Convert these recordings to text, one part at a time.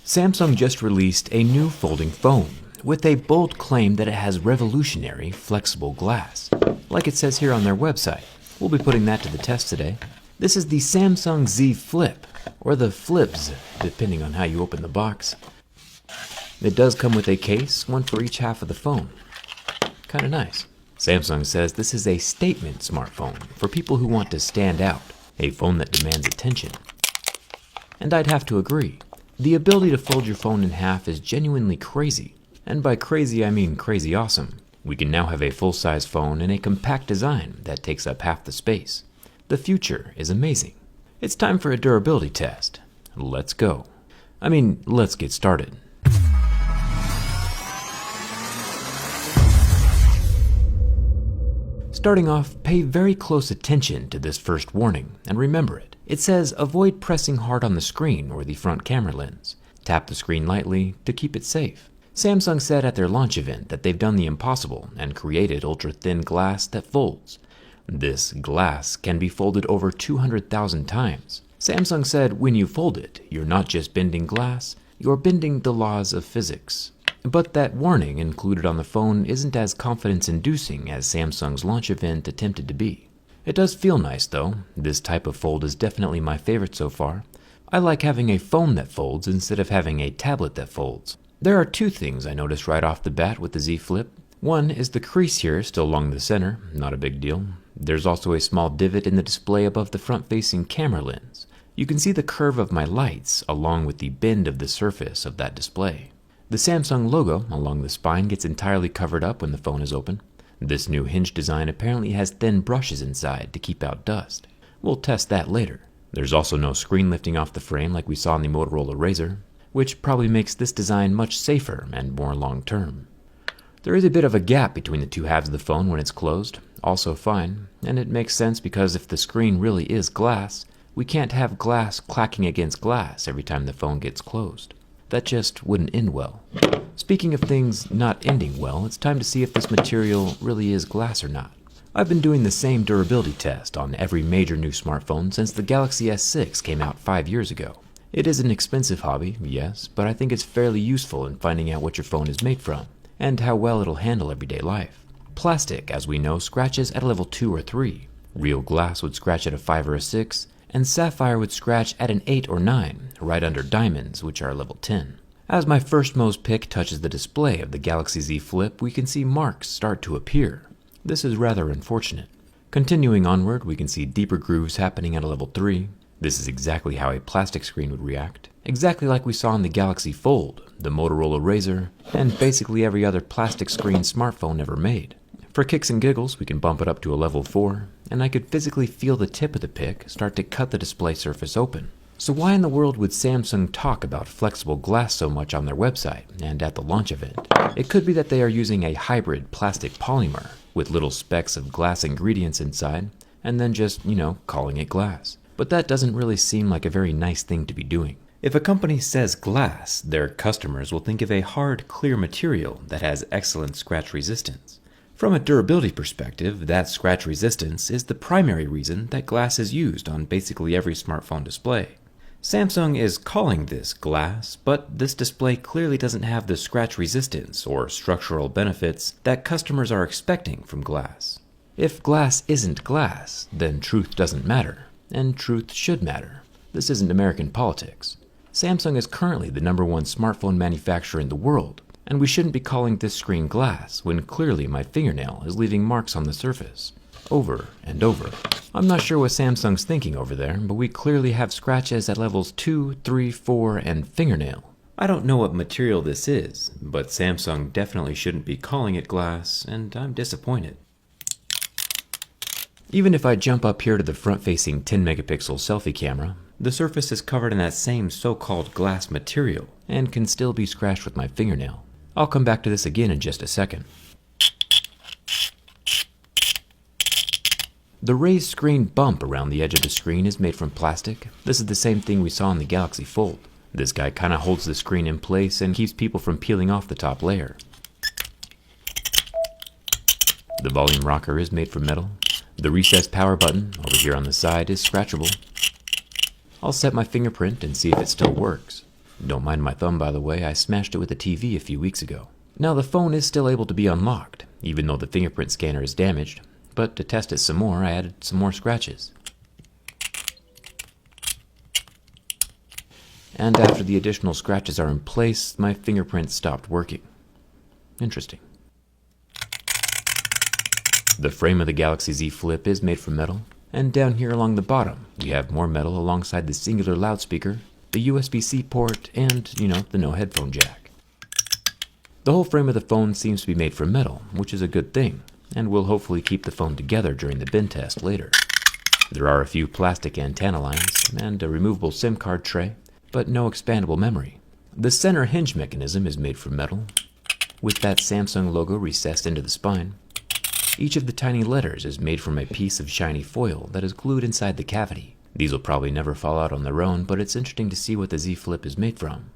Samsung just released a new folding phone with a bold claim that it has revolutionary flexible glass, like it says here on their website. We'll be putting that to the test today. This is the Samsung Z Flip, or the Flips, depending on how you open the box. It does come with a case, one for each half of the phone. Kinda nice. Samsung says this is a statement smartphone for people who want to stand out, a phone that demands attention. And I'd have to agree. The ability to fold your phone in half is genuinely crazy. And by crazy, I mean crazy awesome. We can now have a full-size phone in a compact design that takes up half the space. The future is amazing. It's time for a durability test. Let's go. Let's get started. Starting off, pay very close attention to this first warning, and remember it. It says avoid pressing hard on the screen or the front camera lens. Tap the screen lightly to keep it safe. Samsung said at their launch event that they've done the impossible and created ultra-thin glass that folds. This glass can be folded over 200,000 times. Samsung said when you fold it, you're not just bending glass, you're bending the laws of physics. But that warning included on the phone isn't as confidence-inducing as Samsung's launch event attempted to be. It does feel nice though. This type of fold is definitely my favorite so far. I like having a phone that folds instead of having a tablet that folds. There are two things I noticed right off the bat with the Z Flip. One is the crease here still along the center, not a big deal. There's also a small divot in the display above the front-facing camera lens. You can see the curve of my lights along with the bend of the surface of that display. The Samsung logo along the spine gets entirely covered up when the phone is open. This new hinge design apparently has thin brushes inside to keep out dust. We'll test that later. There's also no screen lifting off the frame like we saw in the Motorola Razr, which probably makes this design much safer and more long-term. There is a bit of a gap between the two halves of the phone when it's closed, also fine, and it makes sense because if the screen really is glass, we can't have glass clacking against glass every time the phone gets closed. That just wouldn't end well. Speaking of things not ending well, it's time to see if this material really is glass or not. I've been doing the same durability test on every major new smartphone since the Galaxy S6 came out 5 years ago. It is an expensive hobby, yes, but I think it's fairly useful in finding out what your phone is made from, and how well it'll handle everyday life. Plastic, as we know, scratches at a level 2 or 3. Real glass would scratch at a 5 or a 6, and sapphire would scratch at an 8 or 9, right under diamonds, which are level 10. As my firstmost pick touches the display of the Galaxy Z Flip, we can see marks start to appear. This is rather unfortunate. Continuing onward, we can see deeper grooves happening at a level 3. This is exactly how a plastic screen would react. Exactly like we saw in the Galaxy Fold, the Motorola Razr, and basically every other plastic screen smartphone ever made. For kicks and giggles, we can bump it up to a level 4, and I could physically feel the tip of the pick start to cut the display surface open. So why in the world would Samsung talk about flexible glass so much on their website and at the launch event? It could be that they are using a hybrid plastic polymer with little specks of glass ingredients inside, and then just, calling it glass. But that doesn't really seem like a very nice thing to be doing. If a company says glass, their customers will think of a hard, clear material that has excellent scratch resistance. From a durability perspective, that scratch resistance is the primary reason that glass is used on basically every smartphone display. Samsung is calling this glass, but this display clearly doesn't have the scratch resistance or structural benefits that customers are expecting from glass. If glass isn't glass, then truth doesn't matter, and truth should matter. This isn't American politics. Samsung is currently the #1 smartphone manufacturer in the world, and we shouldn't be calling this screen glass when clearly my fingernail is leaving marks on the surface, over and over. I'm not sure what Samsung's thinking over there, but we clearly have scratches at levels 2, 3, 4, and fingernail. I don't know what material this is, but Samsung definitely shouldn't be calling it glass, and I'm disappointed. Even if I jump up here to the front-facing 10-megapixel selfie camera, the surface is covered in that same so-called glass material, and can still be scratched with my fingernail. I'll come back to this again in just a second. The raised screen bump around the edge of the screen is made from plastic. This is the same thing we saw in the Galaxy Fold. This guy kinda holds the screen in place and keeps people from peeling off the top layer. The volume rocker is made from metal. The recessed power button over here on the side is scratchable. I'll set my fingerprint and see if it still works. Don't mind my thumb, by the way, I smashed it with a TV a few weeks ago. Now the phone is still able to be unlocked, even though the fingerprint scanner is damaged, but to test it some more, I added some more scratches. And after the additional scratches are in place, my fingerprint stopped working. Interesting. The frame of the Galaxy Z Flip is made from metal, and down here along the bottom, we have more metal alongside the singular loudspeaker, the USB-C port, and, the no headphone jack. The whole frame of the phone seems to be made from metal, which is a good thing, and will hopefully keep the phone together during the bin test later. There are a few plastic antenna lines, and a removable SIM card tray, but no expandable memory. The center hinge mechanism is made from metal, with that Samsung logo recessed into the spine. Each of the tiny letters is made from a piece of shiny foil that is glued inside the cavity. These will probably never fall out on their own, but it's interesting to see what the Z Flip is made from.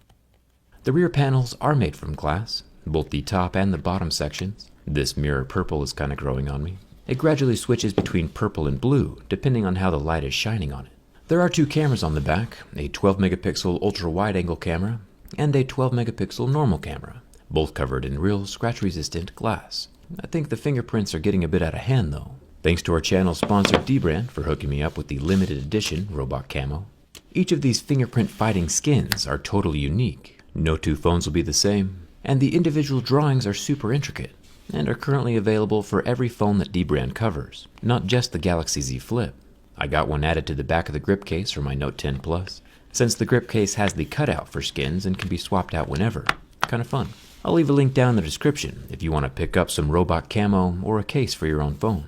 The rear panels are made from glass, both the top and the bottom sections. This mirror purple is kind of growing on me. It gradually switches between purple and blue, depending on how the light is shining on it. There are two cameras on the back, a 12-megapixel ultra-wide-angle camera and a 12-megapixel normal camera, both covered in real scratch-resistant glass. I think the fingerprints are getting a bit out of hand though. Thanks to our channel sponsor Dbrand for hooking me up with the limited edition robot camo. Each of these fingerprint fighting skins are totally unique. No two phones will be the same, and the individual drawings are super intricate and are currently available for every phone that Dbrand covers, not just the Galaxy Z Flip. I got one added to the back of the grip case for my Note 10 Plus, since the grip case has the cutout for skins and can be swapped out whenever. Kind of fun. I'll leave a link down in the description if you want to pick up some robot camo or a case for your own phone.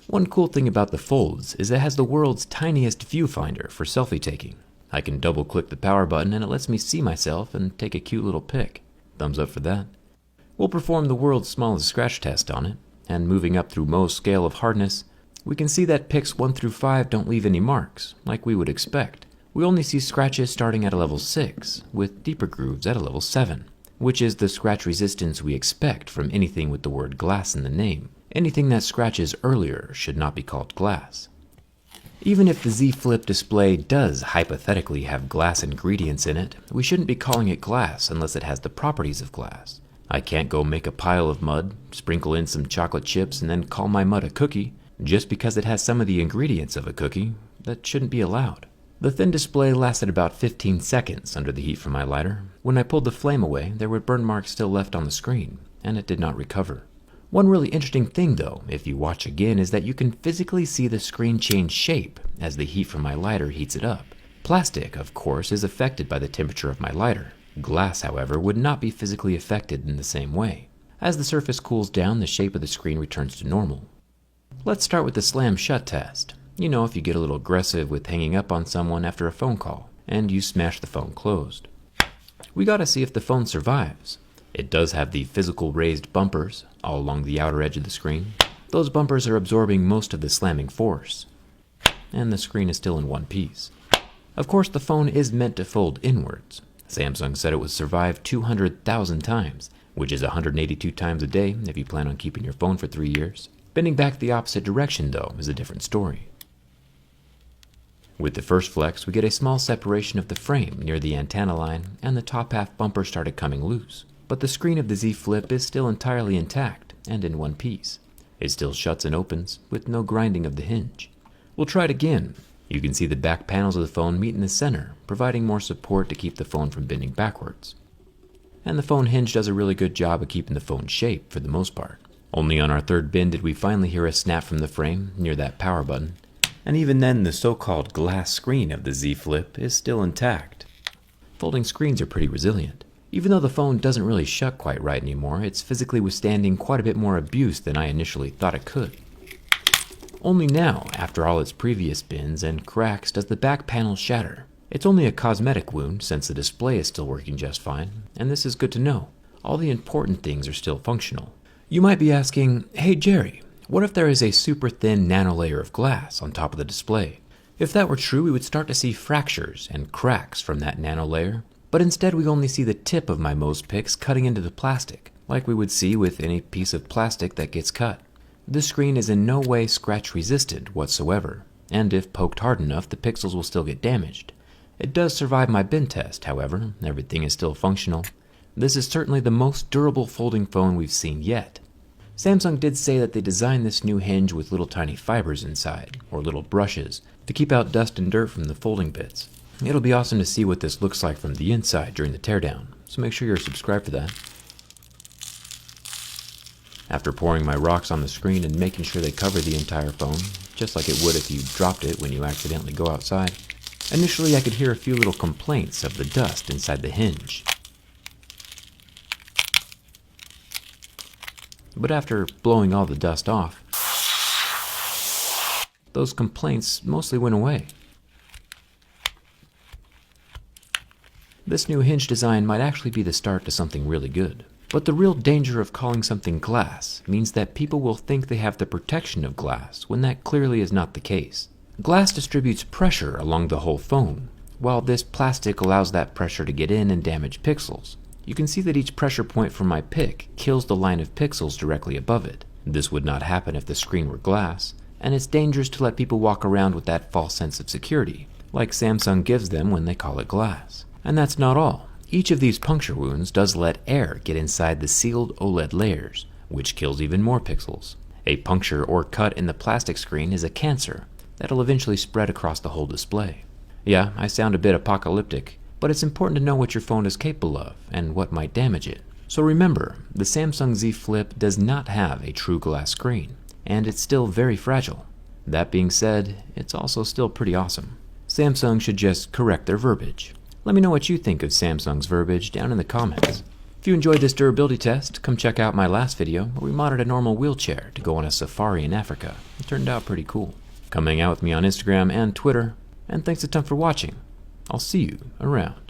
One cool thing about the Folds is it has the world's tiniest viewfinder for selfie taking. I can double click the power button and it lets me see myself and take a cute little pic. Thumbs up for that. We'll perform the world's smallest scratch test on it, and moving up through Mohs scale of hardness, we can see that pics 1 through 5 don't leave any marks, like we would expect. We only see scratches starting at a level 6, with deeper grooves at a level 7. Which is the scratch resistance we expect from anything with the word glass in the name. Anything that scratches earlier should not be called glass. Even if the Z Flip display does hypothetically have glass ingredients in it, we shouldn't be calling it glass unless it has the properties of glass. I can't go make a pile of mud, sprinkle in some chocolate chips, and then call my mud a cookie, just because it has some of the ingredients of a cookie. That shouldn't be allowed. The thin display lasted about 15 seconds under the heat from my lighter. When I pulled the flame away, there were burn marks still left on the screen, and it did not recover. One really interesting thing though, if you watch again, is that you can physically see the screen change shape as the heat from my lighter heats it up. Plastic, of course, is affected by the temperature of my lighter. Glass, however, would not be physically affected in the same way. As the surface cools down, the shape of the screen returns to normal. Let's start with the slam shut test. If you get a little aggressive with hanging up on someone after a phone call, and you smash the phone closed. We gotta see if the phone survives. It does have the physical raised bumpers all along the outer edge of the screen. Those bumpers are absorbing most of the slamming force, and the screen is still in one piece. Of course, the phone is meant to fold inwards. Samsung said it would survive 200,000 times, which is 182 times a day if you plan on keeping your phone for 3 years. Bending back the opposite direction, though, is a different story. With the first flex, we get a small separation of the frame near the antenna line, and the top half bumper started coming loose. But the screen of the Z Flip is still entirely intact and in one piece. It still shuts and opens, with no grinding of the hinge. We'll try it again. You can see the back panels of the phone meet in the center, providing more support to keep the phone from bending backwards. And the phone hinge does a really good job of keeping the phone shape for the most part. Only on our third bend did we finally hear a snap from the frame near that power button. And even then, the so-called glass screen of the Z Flip is still intact. Folding screens are pretty resilient. Even though the phone doesn't really shut quite right anymore, it's physically withstanding quite a bit more abuse than I initially thought it could. Only now, after all its previous bends and cracks, does the back panel shatter. It's only a cosmetic wound since the display is still working just fine, and this is good to know. All the important things are still functional. You might be asking, hey Jerry, what if there is a super thin nano layer of glass on top of the display? If that were true, we would start to see fractures and cracks from that nano layer, but instead we only see the tip of my Mohs pics cutting into the plastic, like we would see with any piece of plastic that gets cut. This screen is in no way scratch resistant whatsoever, and if poked hard enough, the pixels will still get damaged. It does survive my bin test, however. Everything is still functional. This is certainly the most durable folding phone we've seen yet. Samsung did say that they designed this new hinge with little tiny fibers inside, or little brushes, to keep out dust and dirt from the folding bits. It'll be awesome to see what this looks like from the inside during the teardown, so make sure you're subscribed for that. After pouring my rocks on the screen and making sure they cover the entire phone, just like it would if you dropped it when you accidentally go outside, initially I could hear a few little complaints of the dust inside the hinge. But after blowing all the dust off, those complaints mostly went away. This new hinge design might actually be the start to something really good. But the real danger of calling something glass means that people will think they have the protection of glass when that clearly is not the case. Glass distributes pressure along the whole phone, while this plastic allows that pressure to get in and damage pixels. You can see that each pressure point from my pick kills the line of pixels directly above it. This would not happen if the screen were glass, and it's dangerous to let people walk around with that false sense of security, like Samsung gives them when they call it glass. And that's not all. Each of these puncture wounds does let air get inside the sealed OLED layers, which kills even more pixels. A puncture or cut in the plastic screen is a cancer that'll eventually spread across the whole display. Yeah, I sound a bit apocalyptic, but it's important to know what your phone is capable of and what might damage it. So remember, the Samsung Z Flip does not have a true glass screen, and it's still very fragile. That being said, it's also still pretty awesome. Samsung should just correct their verbiage. Let me know what you think of Samsung's verbiage down in the comments. If you enjoyed this durability test, come check out my last video where we modded a normal wheelchair to go on a safari in Africa. It turned out pretty cool. Come hang out with me on Instagram and Twitter, and thanks a ton for watching. I'll see you around.